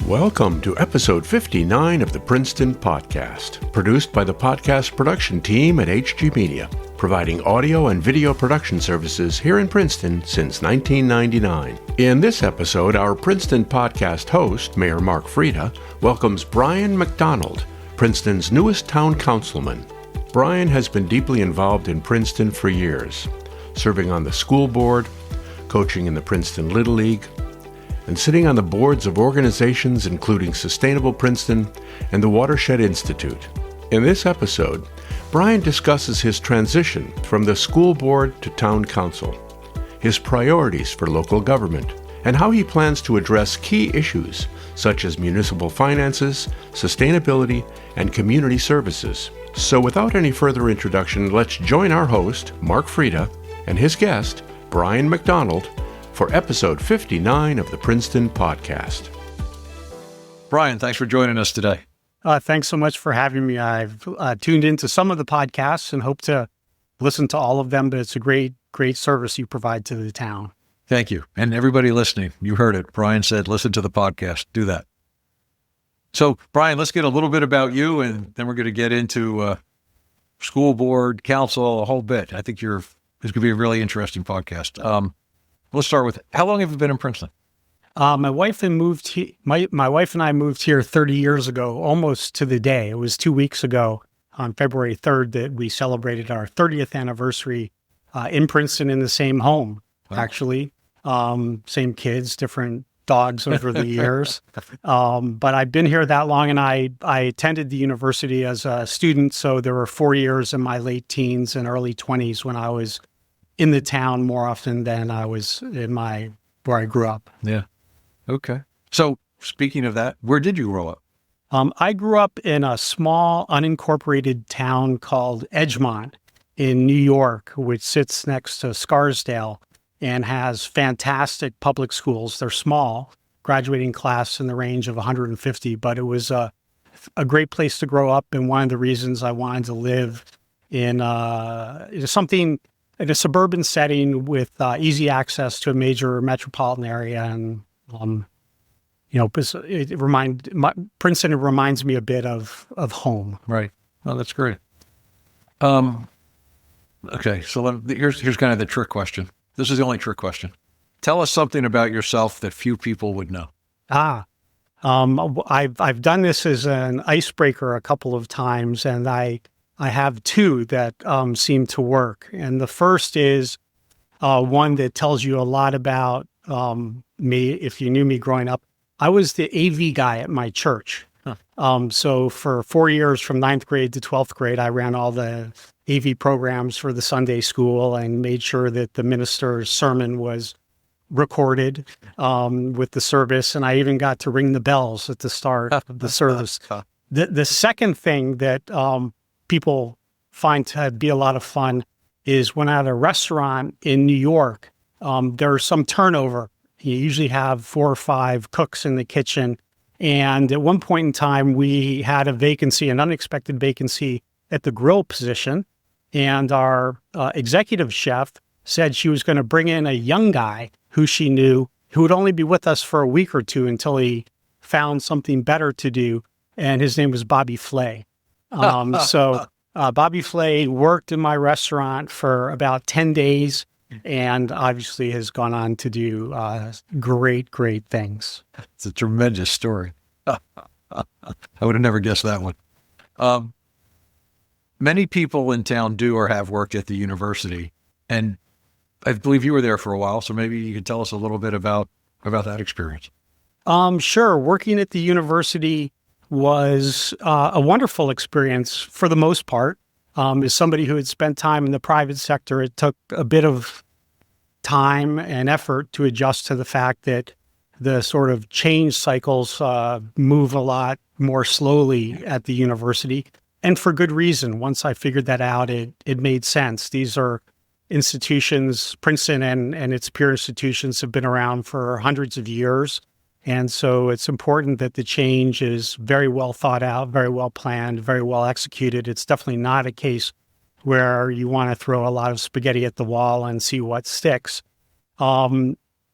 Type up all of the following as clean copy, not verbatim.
Welcome to episode 59 of the Princeton Podcast, produced by the podcast production team at HG Media, providing audio and video production services here in Princeton since 1999. In this episode, our Princeton Podcast host, Mayor Mark Freda, welcomes Brian McDonald, Princeton's newest town councilman. Brian has been deeply involved in Princeton for years, serving on the school board, coaching in the Princeton Little League, and sitting on the boards of organizations including Sustainable Princeton and the Watershed Institute. In this episode, Brian discusses his transition from the school board to town council, his priorities for local government, and how he plans to address key issues such as municipal finances, sustainability, and community services. So without any further introduction, let's join our host, Mark Freda, and his guest, Brian McDonald, for episode 59 of the Princeton Podcast. Brian, thanks for joining us today. Thanks so much for having me. I've tuned into some of the podcasts and hope to listen to all of them, but it's a great service you provide to the town. Thank you. And everybody listening, you heard it. Brian said, listen to the podcast. Do that. So, Brian, let's get a little bit about you, and then we're going to get into school board, council, a whole bit. I think this could be a really interesting podcast. Let's start with, how long have you been in Princeton? My wife and I moved here 30 years ago, almost to the day. It was 2 weeks ago on February 3rd that we celebrated our 30th anniversary in Princeton in the same home, actually. Same kids, different dogs over the years. But I've been here that long, and I attended the university as a student. So there were 4 years in my late teens and early 20s when I was in the town more often than I was where I grew up. Yeah. Okay. So speaking of that, where did you grow up? I grew up in a small unincorporated town called Edgemont in New York, which sits next to Scarsdale and has fantastic public schools. They're small, graduating class in the range of 150, but it was a great place to grow up, and one of the reasons I wanted to live in something in a suburban setting with easy access to a major metropolitan area. And, Princeton reminds me a bit of home. Right. Oh, that's great. Okay. So here's kind of the trick question. This is the only trick question. Tell us something about yourself that few people would know. I've done this as an icebreaker a couple of times, and I have two that seem to work. And the first is one that tells you a lot about me. If you knew me growing up, I was the AV guy at my church. So for 4 years, from 9th grade to 12th grade, I ran all the AV programs for the Sunday school and made sure that the minister's sermon was recorded with the service. And I even got to ring the bells at the start of the service. The second thing that people find to be a lot of fun is when at a restaurant in New York, there's some turnover. You usually have 4 or 5 cooks in the kitchen. And at one point in time, we had a vacancy, an unexpected vacancy at the grill position. And our executive chef said she was going to bring in a young guy who she knew who would only be with us for a week or two until he found something better to do. And his name was Bobby Flay. So Bobby Flay worked in my restaurant for about 10 days and obviously has gone on to do great things. It's a tremendous story. I would have never guessed that one. Many people in town do or have worked at the university, and I believe you were there for a while, so maybe you could tell us a little bit about that experience. Sure. Working at the university was a wonderful experience for the most part. As somebody who had spent time in the private sector, it took a bit of time and effort to adjust to the fact that the sort of change cycles move a lot more slowly at the university, and for good reason. Once I figured that out, it made sense. These are institutions, Princeton and its peer institutions have been around for hundreds of years. And so it's important that the change is very well thought out, very well planned, very well executed. It's definitely not a case where you want to throw a lot of spaghetti at the wall and see what sticks.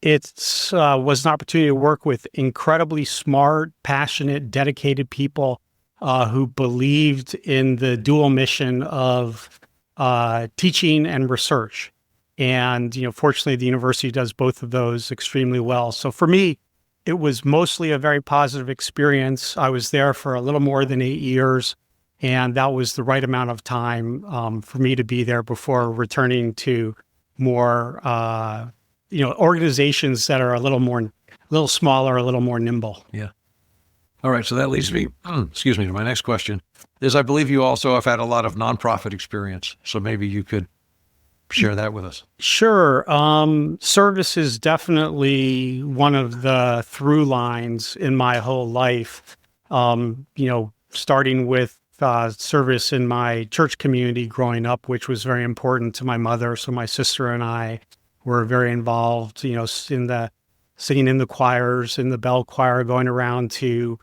It was an opportunity to work with incredibly smart, passionate, dedicated people who believed in the dual mission of teaching and research. And, fortunately, the university does both of those extremely well. So for me, it was mostly a very positive experience. I was there for a little more than 8 years, and that was the right amount of time for me to be there before returning to more, organizations that are a little smaller, a little more nimble. Yeah. All right. So that leads me, to my next question is, I believe you also have had a lot of nonprofit experience. So maybe you could share that with us. Sure. Service is definitely one of the through lines in my whole life. Starting with service in my church community growing up, which was very important to my mother. So my sister and I were very involved, in the singing in the choirs, in the bell choir, going around to,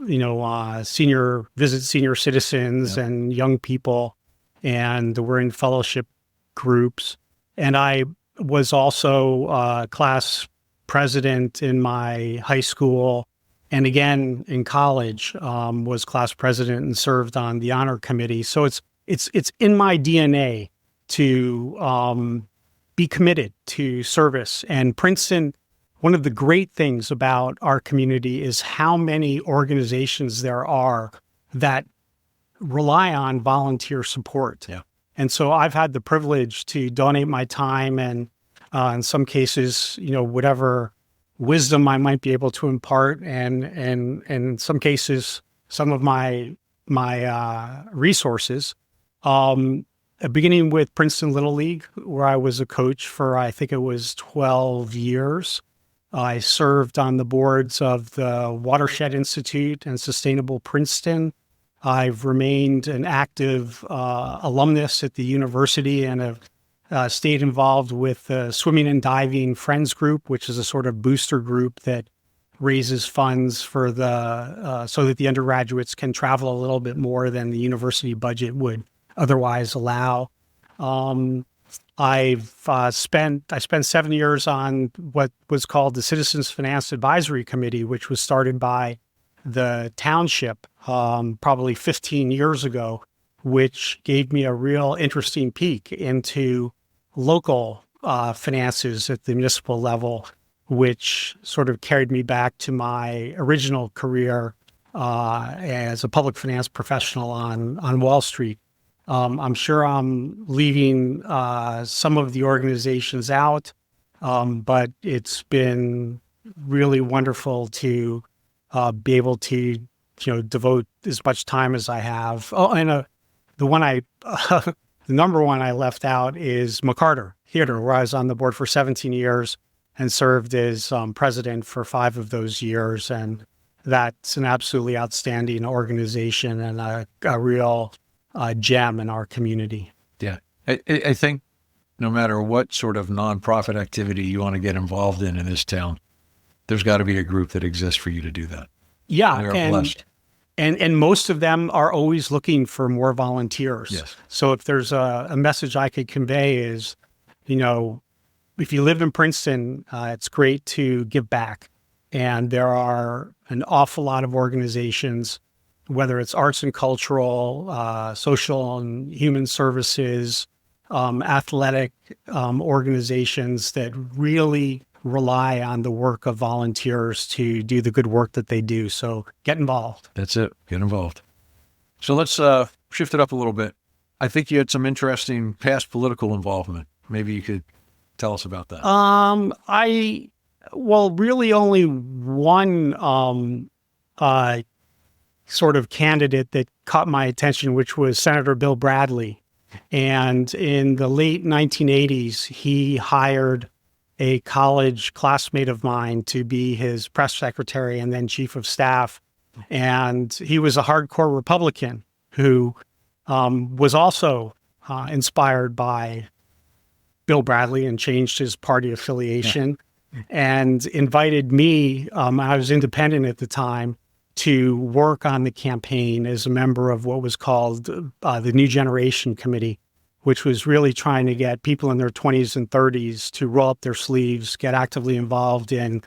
visit senior citizens and young people, and we're in fellowship groups. And I was also class president in my high school, and again in college, was class president and served on the honor committee. So it's in my DNA to be committed to service. And Princeton, one of the great things about our community is how many organizations there are that rely on volunteer support. Yeah. And so I've had the privilege to donate my time and in some cases, whatever wisdom I might be able to impart, and in some cases, some of my resources. Beginning with Princeton Little League, where I was a coach for, I think it was 12 years. I served on the boards of the Watershed Institute and Sustainable Princeton. I've remained an active alumnus at the university and have stayed involved with the Swimming and Diving Friends Group, which is a sort of booster group that raises funds for so that the undergraduates can travel a little bit more than the university budget would otherwise allow. I spent 7 years on what was called the Citizens Finance Advisory Committee, which was started by the township probably 15 years ago, which gave me a real interesting peek into local finances at the municipal level, which sort of carried me back to my original career as a public finance professional on Wall Street. I'm sure I'm leaving some of the organizations out, but it's been really wonderful to be able to, devote as much time as I have. Oh, and the number one I left out is McCarter Theater, where I was on the board for 17 years and served as president for 5 of those years. And that's an absolutely outstanding organization and a real gem in our community. Yeah. I think no matter what sort of nonprofit activity you want to get involved in this town, there's got to be a group that exists for you to do that. Yeah. We are blessed. And most of them are always looking for more volunteers. Yes. So if there's a message I could convey is, if you live in Princeton, it's great to give back. And there are an awful lot of organizations, whether it's arts and cultural, social and human services, athletic organizations that really rely on the work of volunteers to do the good work that they do. So get involved. That's it. Get involved. So let's shift it up a little bit. I think you had some interesting past political involvement. Maybe you could tell us about that. Really only one sort of candidate that caught my attention, which was Senator Bill Bradley. And in the late 1980s, he hired a college classmate of mine to be his press secretary and then chief of staff. And he was a hardcore Republican who was also inspired by Bill Bradley and changed his party affiliation and invited me, I was independent at the time, to work on the campaign as a member of what was called the New Generation Committee, which was really trying to get people in their 20s and 30s to roll up their sleeves, get actively involved in,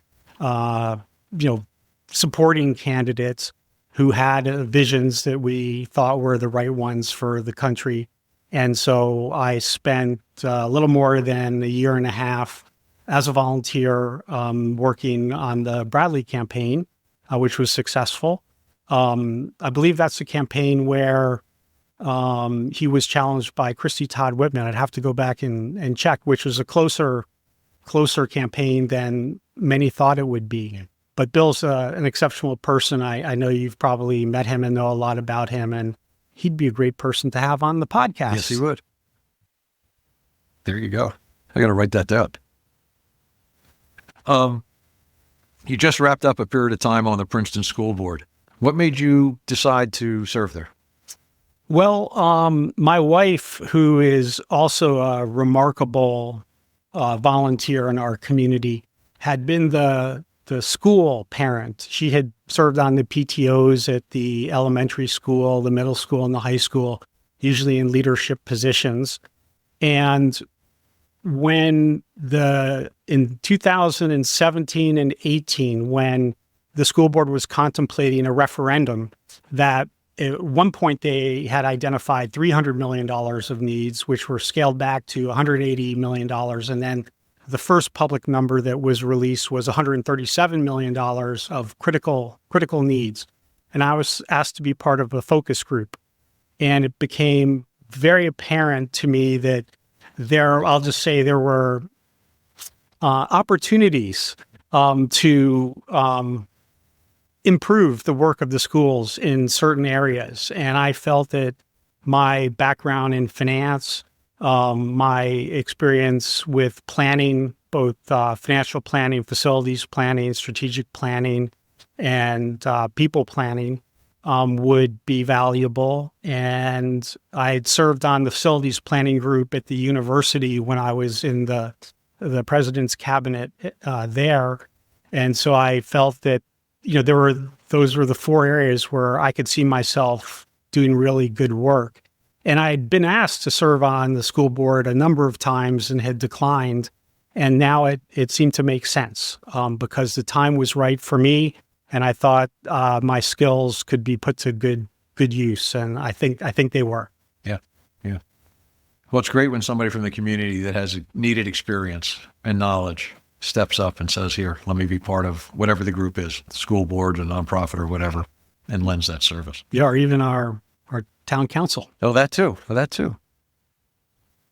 supporting candidates who had visions that we thought were the right ones for the country. And so I spent a little more than a year and a half as a volunteer working on the Bradley campaign, which was successful. I believe that's the campaign where he was challenged by Christy Todd Whitman. I'd have to go back and check, which was a closer campaign than many thought it would be. But Bill's an exceptional person. I know you've probably met him and know a lot about him, and he'd be a great person to have on the podcast. Yes, he would. There you go. I got to write that down. You just wrapped up a period of time on the Princeton School Board. What made you decide to serve there? Well, my wife, who is also a remarkable volunteer in our community, had been the school parent. She had served on the PTOs at the elementary school, the middle school, and the high school, usually in leadership positions. And when in 2017 and 18, when the school board was contemplating a referendum that at one point they had identified $300 million of needs, which were scaled back to $180 million. And then the first public number that was released was $137 million of critical needs. And I was asked to be part of a focus group. And it became very apparent to me that there were opportunities to improve the work of the schools in certain areas. And I felt that my background in finance, my experience with planning, both financial planning, facilities planning, strategic planning, and people planning, would be valuable. And I had served on the facilities planning group at the university when I was in the president's cabinet there. And so I felt that, those were the four areas where I could see myself doing really good work. And I'd been asked to serve on the school board a number of times and had declined. And now it seemed to make sense because the time was right for me. And I thought my skills could be put to good use. And I think they were. Yeah. Yeah. Well, it's great when somebody from the community that has needed experience and knowledge steps up and says, here, let me be part of whatever the group is, the school board, a nonprofit or whatever, and lends that service. Yeah, or even our town council. Oh, that too.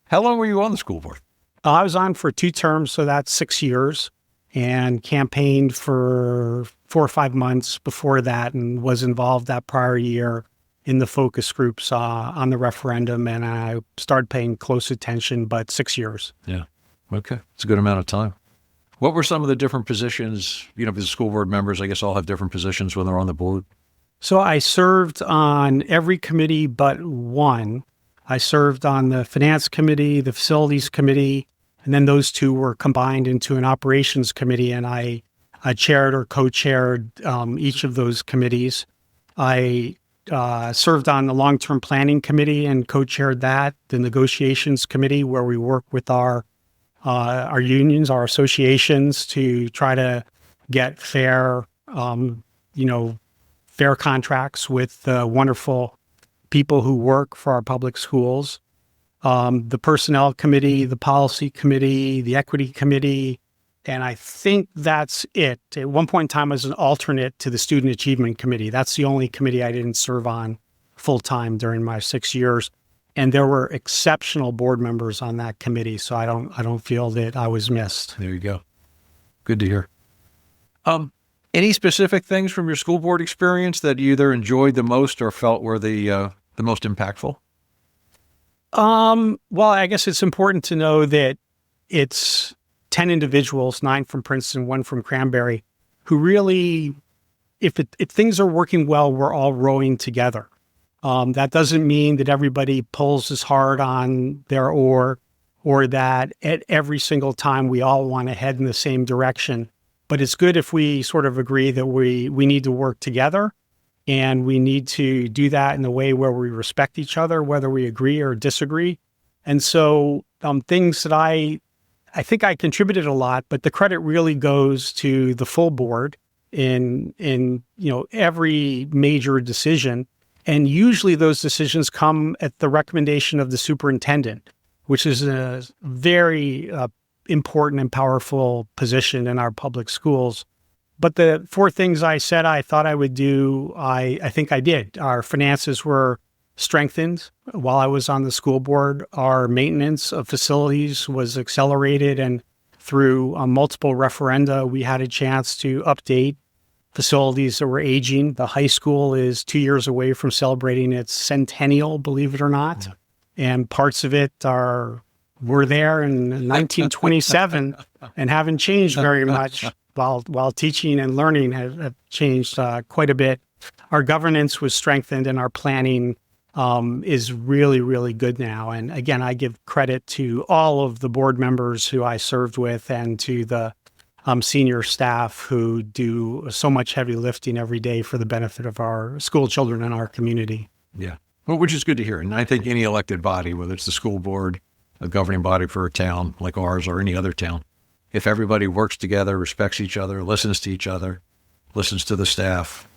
How long were you on the school board? I was on for 2 terms, so that's 6 years, and campaigned for 4 or 5 months before that and was involved that prior year in the focus groups on the referendum, and I started paying close attention, but 6 years. Yeah. Okay. It's a good amount of time. What were some of the different positions? The school board members, I guess, all have different positions when they're on the board. So I served on every committee but one. I served on the finance committee, the facilities committee, and then those two were combined into an operations committee, and I chaired or co-chaired each of those committees. I served on the long-term planning committee and co-chaired that, the negotiations committee, where we work with our unions, our associations, to try to get fair contracts with wonderful people who work for our public schools. The personnel committee, the policy committee, the equity committee, and I think that's it. At one point in time, I was an alternate to the student achievement committee. That's the only committee I didn't serve on full time during my 6 years. And there were exceptional board members on that committee, so I don't feel that I was missed. There you go. Good to hear. Any specific things from your school board experience that you either enjoyed the most or felt were the most impactful? Well, I guess it's important to know that it's 10 individuals, 9 from Princeton, 1 from Cranberry, who really, if things are working well, we're all rowing together. That doesn't mean that everybody pulls as hard on their oar or that at every single time we all want to head in the same direction. But it's good if we sort of agree that we need to work together, and we need to do that in a way where we respect each other, whether we agree or disagree. And so things that I think I contributed a lot, but the credit really goes to the full board in every major decision. And usually those decisions come at the recommendation of the superintendent, which is a very important and powerful position in our public schools. But the 4 things I said I thought I would do, I think I did. Our finances were strengthened while I was on the school board. Our maintenance of facilities was accelerated, and through multiple referenda, we had a chance to update facilities that were aging. The high school is 2 years away from celebrating its centennial, believe it or not. And parts of it were there in 1927 and haven't changed very much, while teaching and learning have changed quite a bit. Our governance was strengthened, and our planning is really, really good now. And again, I give credit to all of the board members who I served with and to the senior staff who do so much heavy lifting every day for the benefit of our school children and our community. Yeah. Well, which is good to hear. And I think any elected body, whether it's the school board, a governing body for a town like ours or any other town, if everybody works together, respects each other, listens to each other, listens to the staff,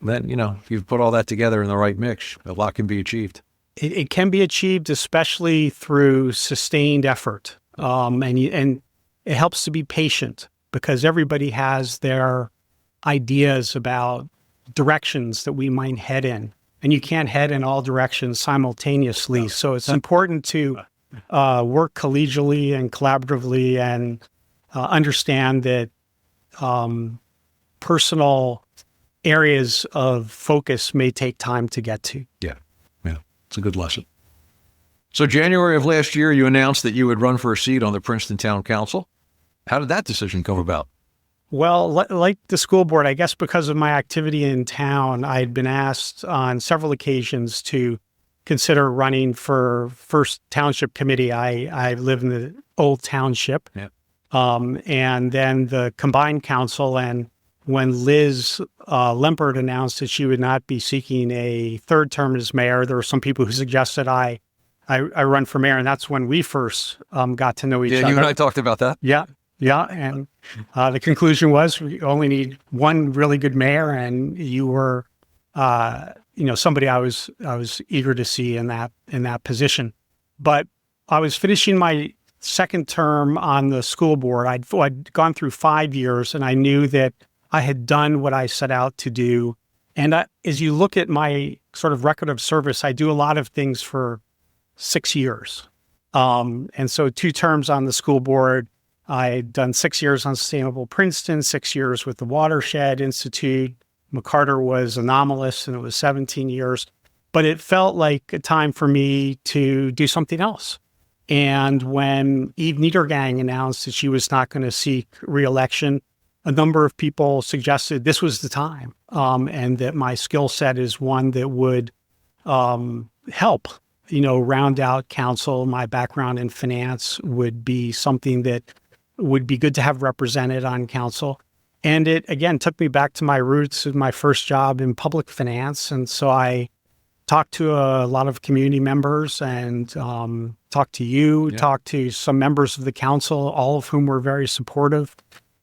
then, if you've put all that together in the right mix, a lot can be achieved. It can be achieved, especially through sustained effort. And it helps to be patient, because everybody has their ideas about directions that we might head in. And you can't head in all directions simultaneously. So it's important to work collegially and collaboratively, and understand that personal areas of focus may take time to get to. Yeah. It's a good lesson. So January of last year, you announced that you would run for a seat on the Princeton Town Council. How did that decision come about? Well, like the school board, I guess because of my activity in town, I had been asked on several occasions to consider running for first township committee. I live in the old township, and then the combined council. And when Liz Lempert announced that she would not be seeking a third term as mayor, there were some people who suggested I run for mayor, and that's when we first got to know each other. Yeah, you and I talked about that. Yeah, and the conclusion was we only need one really good mayor, and you were, somebody I was eager to see in that position. But I was finishing my second term on the school board. I'd gone through 5 years, and I knew that I had done what I set out to do. And as you look at my sort of record of service, I do a lot of things for 6 years. And so 2 terms on the school board. I'd done 6 years on Sustainable Princeton, 6 years with the Watershed Institute. McCarter was anomalous, and it was 17 years. But it felt like a time for me to do something else. And when Eve Niedergang announced that she was not going to seek re-election, a number of people suggested this was the time, and that my skill set is one that would help, round out council. My background in finance would be something that would be good to have represented on council. And it, again, took me back to my roots of my first job in public finance. And so I talked to a lot of community members and talked to you, talked to some members of the council, all of whom were very supportive.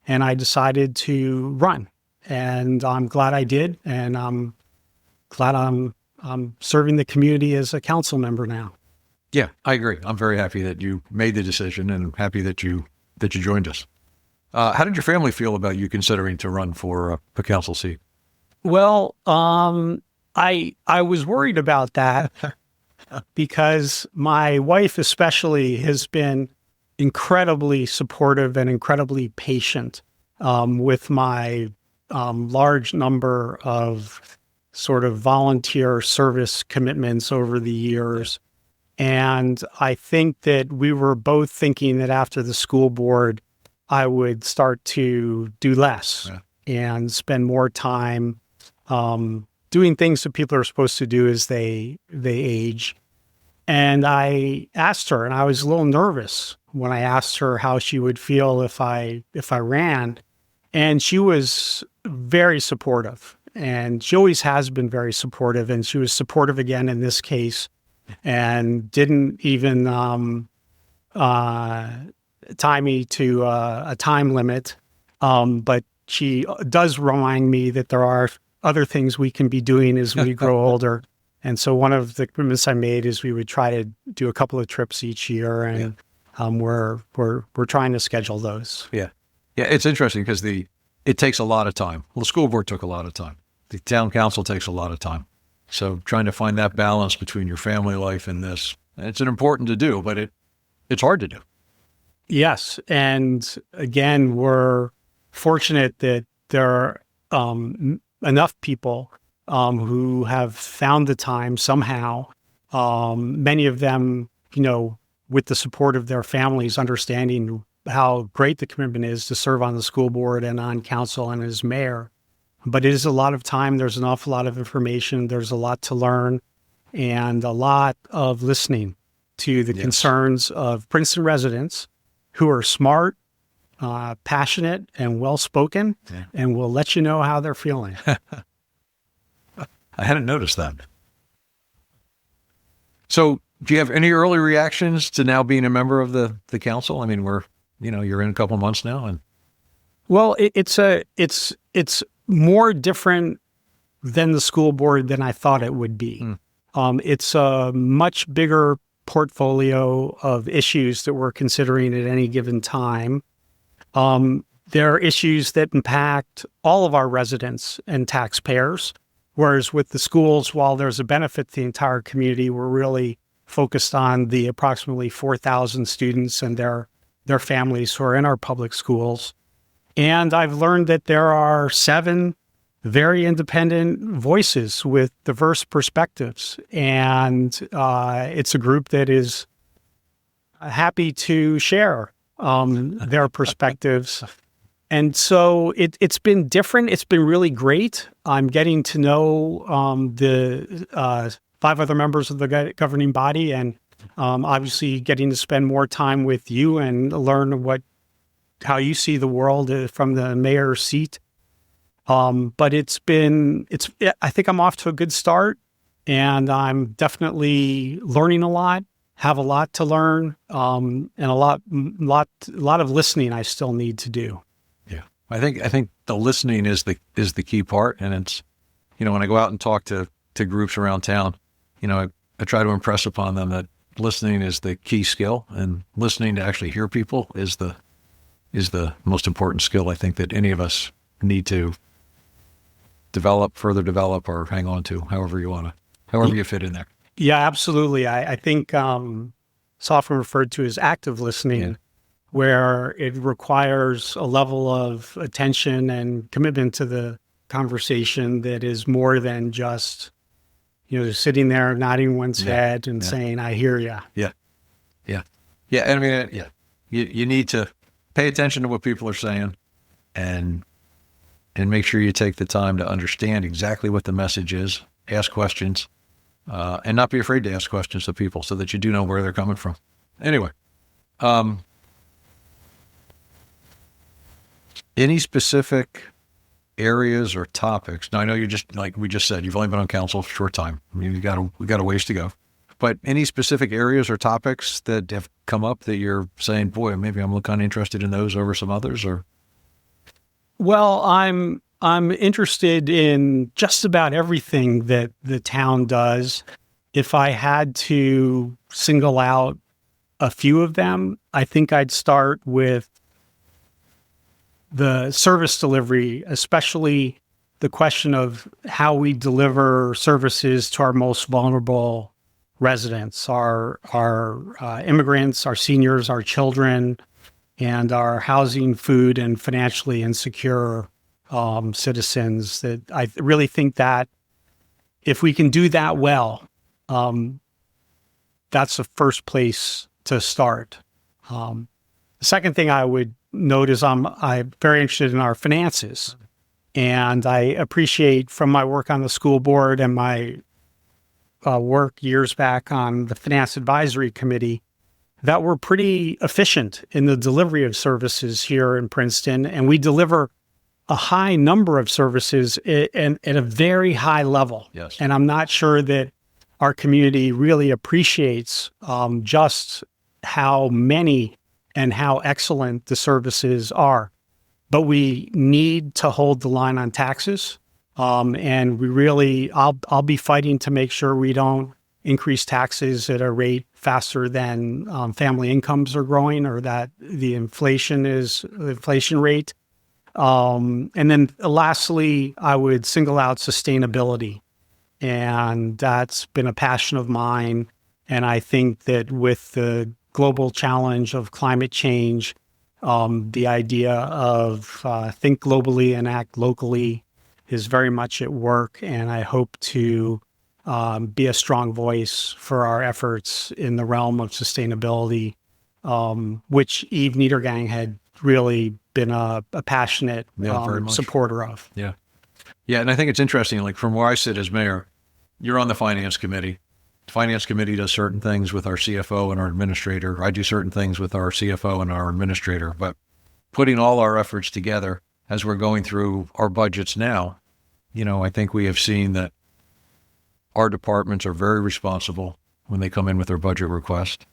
And I decided to run. And I'm glad I did. And I'm glad I'm serving the community as a council member now. Yeah, I agree. I'm very happy that you made the decision, and happy that you joined us. How did your family feel about you considering to run for a council seat? Well, I was worried about that because my wife especially has been incredibly supportive and incredibly patient with my large number of sort of volunteer service commitments over the years. And I think that we were both thinking that after the school board, I would start to do less and spend more time doing things that people are supposed to do as they age. And I asked her, and I was a little nervous when I asked her how she would feel if I ran. And she was very supportive. And she always has been very supportive. And she was supportive again in this case. and didn't even tie me to a time limit. But she does remind me that there are other things we can be doing as we grow older. And so one of the commitments I made is we would try to do a couple of trips each year, and we're trying to schedule those. Yeah. It's interesting because it takes a lot of time. Well, the school board took a lot of time. The town council takes a lot of time. So trying to find that balance between your family life and this, it's important to do, but it's hard to do. Yes. And again, we're fortunate that there are enough people who have found the time somehow, many of them, with the support of their families, understanding how great the commitment is to serve on the school board and on council and as mayor. But it is a lot of time. There's an awful lot of information. There's a lot to learn and a lot of listening to the concerns of Princeton residents who are smart, passionate, and well-spoken, and will let you know how they're feeling. I hadn't noticed that. So do you have any early reactions to now being a member of the council? I mean, you're in a couple months now. And well, it's more different than the school board than I thought it would be. It's a much bigger portfolio of issues that we're considering at any given time. There are issues that impact all of our residents and taxpayers, whereas with the schools, while there's a benefit to the entire community, we're really focused on the approximately 4,000 students and their families who are in our public schools. And I've learned that there are 7 very independent voices with diverse perspectives. And it's a group that is happy to share their perspectives. And so it's been different. It's been really great. I'm getting to know the 5 other members of the governing body, and obviously getting to spend more time with you and learn how you see the world from the mayor's seat. But I think I'm off to a good start, and I'm definitely learning a lot, have a lot to learn, and a lot of listening I still need to do. Yeah. I think the listening is the key part. And it's, when I go out and talk to groups around town, I try to impress upon them that listening is the key skill, and listening to actually hear people is the most important skill I think that any of us need to further develop, or hang on to, however you fit in there. Yeah, absolutely. I think it's often referred to as active listening, where it requires a level of attention and commitment to the conversation that is more than just, sitting there nodding one's head and saying, "I hear you." Yeah. And I mean, you need to pay attention to what people are saying, and make sure you take the time to understand exactly what the message is, ask questions, and not be afraid to ask questions to people so that you do know where they're coming from. Anyway, any specific areas or topics? Now, I know you just, like we just said, you've only been on council for a short time. I mean, we got a ways to go. But any specific areas or topics that have come up that you're saying, boy, maybe I'm kind of interested in those over some others, or? Well, I'm interested in just about everything that the town does. If I had to single out a few of them, I think I'd start with the service delivery, especially the question of how we deliver services to our most vulnerable residents, our immigrants, our seniors, our children, and our housing, food, and financially insecure citizens. That I really think that if we can do that well, that's the first place to start. The second thing I would note is I'm very interested in our finances, and I appreciate from my work on the school board and my work years back on the Finance Advisory Committee that we're pretty efficient in the delivery of services here in Princeton, and we deliver a high number of services at a very high level. Yes. And I'm not sure that our community really appreciates just how many and how excellent the services are. But we need to hold the line on taxes. And we really, I'll be fighting to make sure we don't increase taxes at a rate faster than family incomes are growing, or that the inflation rate. And then lastly, I would single out sustainability. And that's been a passion of mine. And I think that with the global challenge of climate change, the idea of think globally and act locally is very much at work. And I hope to be a strong voice for our efforts in the realm of sustainability, which Eve Niedergang had really been a passionate supporter of. Yeah. Yeah. And I think it's interesting, like from where I sit as mayor, you're on the finance committee. The finance committee does certain things with our CFO and our administrator. I do certain things with our CFO and our administrator. But putting all our efforts together as we're going through our budgets now, I think we have seen that our departments are very responsible when they come in with their budget request.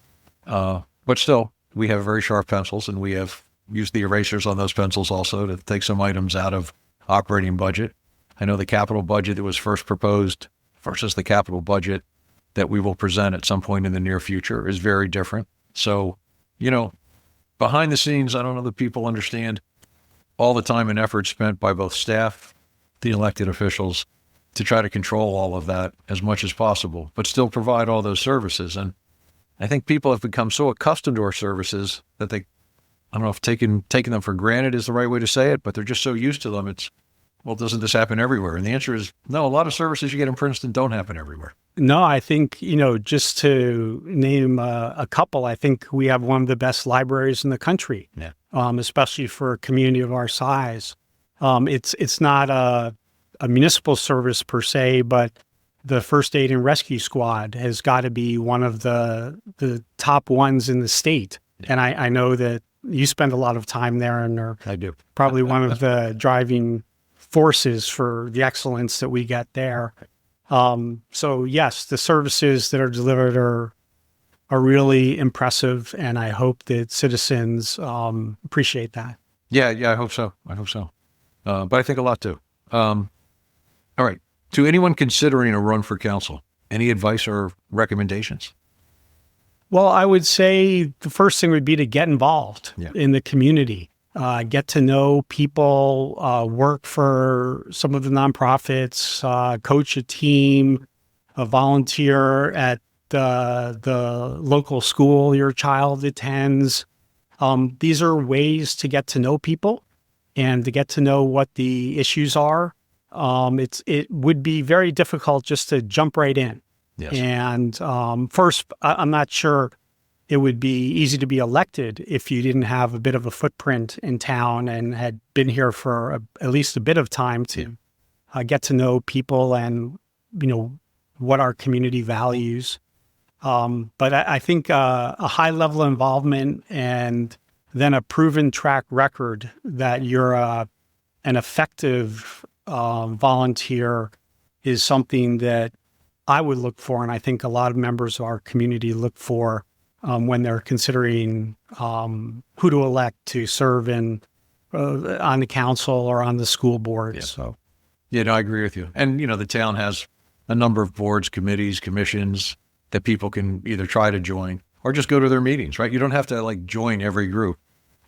But still, we have very sharp pencils, and we have used the erasers on those pencils also to take some items out of operating budget. I know the capital budget that was first proposed versus the capital budget that we will present at some point in the near future is very different. So, behind the scenes, I don't know that people understand all the time and effort spent by both staff, the elected officials, to try to control all of that as much as possible, but still provide all those services. And I think people have become so accustomed to our services that I don't know if taking them for granted is the right way to say it, but they're just so used to them. Doesn't this happen everywhere? And the answer is no. A lot of services you get in Princeton don't happen everywhere. No, I think, just to name a couple, I think we have one of the best libraries in the country, especially for a community of our size. It's not a municipal service per se, but the First Aid and Rescue Squad has got to be one of the top ones in the state. And I know that you spend a lot of time there and are I do. Probably one of the driving forces for the excellence that we get there. So yes, the services that are delivered are really impressive, and I hope that citizens appreciate that. Yeah, I hope so. But I think a lot too. All right. To anyone considering a run for council, any advice or recommendations? Well, I would say the first thing would be to get involved in the community. Get to know people, work for some of the nonprofits, coach a team, volunteer at the local school your child attends. These are ways to get to know people and to get to know what the issues are. It would be very difficult just to jump right in. Yes. And first, I'm not sure it would be easy to be elected if you didn't have a bit of a footprint in town and had been here for at least a bit of time to get to know people and, what our community values. But I think a high level of involvement and then a proven track record that you're an effective volunteer is something that I would look for, and I think a lot of members of our community look for when they're considering who to elect to serve on the council or on the school board. Yeah. So, I agree with you. And, the town has a number of boards, committees, commissions that people can either try to join or just go to their meetings, right? You don't have to join every group,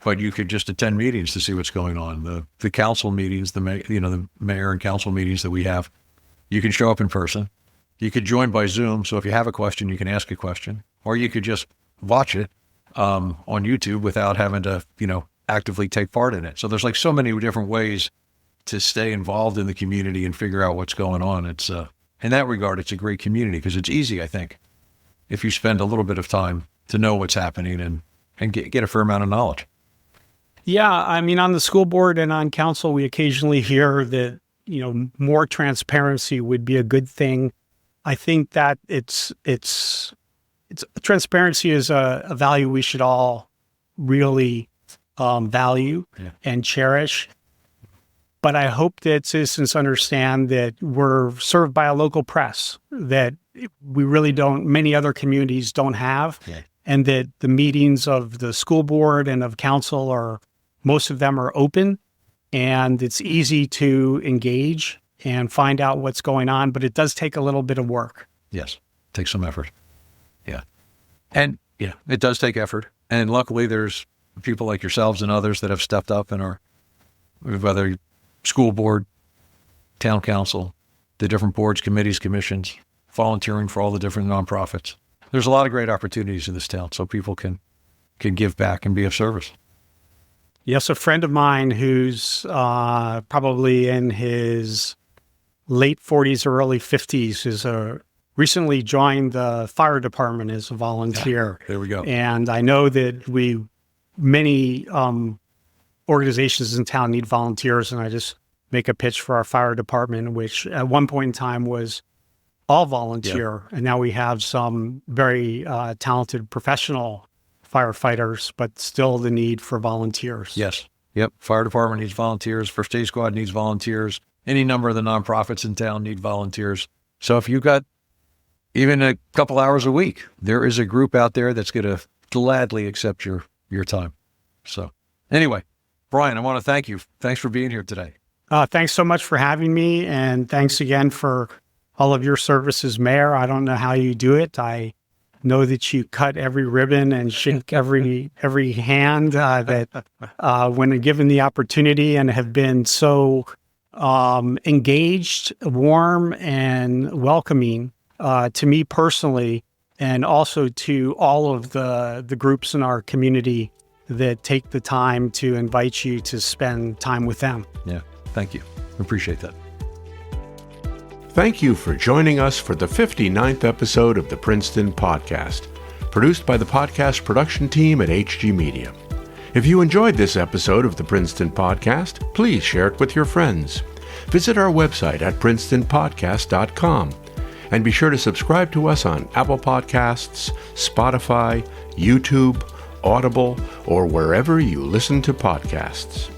but you could just attend meetings to see what's going on. The council meetings, the mayor and council meetings that we have, you can show up in person. You could join by Zoom. So if you have a question, you can ask a question, or you could just watch it on YouTube without having to, actively take part in it. So there's so many different ways to stay involved in the community and figure out what's going on. It's in that regard, it's a great community because it's easy, I think, if you spend a little bit of time to know what's happening and get a fair amount of knowledge. Yeah, I mean, on the school board and on council, we occasionally hear that, more transparency would be a good thing. I think that it's transparency is a value we should all really value and cherish. But I hope that citizens understand that we're served by a local press that we really don't, many other communities don't have, and that the meetings of the school board and of council most of them are open, and it's easy to engage and find out what's going on, but it does take a little bit of work. Yes, it takes some effort. Yeah. And it does take effort. And luckily there's people like yourselves and others that have stepped up and are, whether school board, town council, the different boards, committees, commissions, volunteering for all the different nonprofits. There's a lot of great opportunities in this town so people can give back and be of service. Yes, a friend of mine who's probably in his late 40s or early 50s is recently joined the fire department as a volunteer. There we go. And I know that many organizations in town need volunteers, and I just make a pitch for our fire department, which at one point in time was all volunteer. And now we have some very talented professional firefighters, but still the need for volunteers. Yes. Yep. Fire department needs volunteers. First aid squad needs volunteers. Any number of the nonprofits in town need volunteers. So if you've got even a couple hours a week, there is a group out there that's going to gladly accept your time. So anyway, Brian, I want to thank you. Thanks for being here today. Thanks so much for having me. And thanks again for all of your service as mayor. I don't know how you do it. I know that you cut every ribbon and shake every hand when given the opportunity, and have been so engaged, warm, and welcoming to me personally, and also to all of the groups in our community that take the time to invite you to spend time with them. Yeah, thank you. Appreciate that. Thank you for joining us for the 59th episode of the Princeton Podcast, produced by the podcast production team at HG Media. If you enjoyed this episode of the Princeton Podcast, please share it with your friends. Visit our website at princetonpodcast.com, and be sure to subscribe to us on Apple Podcasts, Spotify, YouTube, Audible, or wherever you listen to podcasts.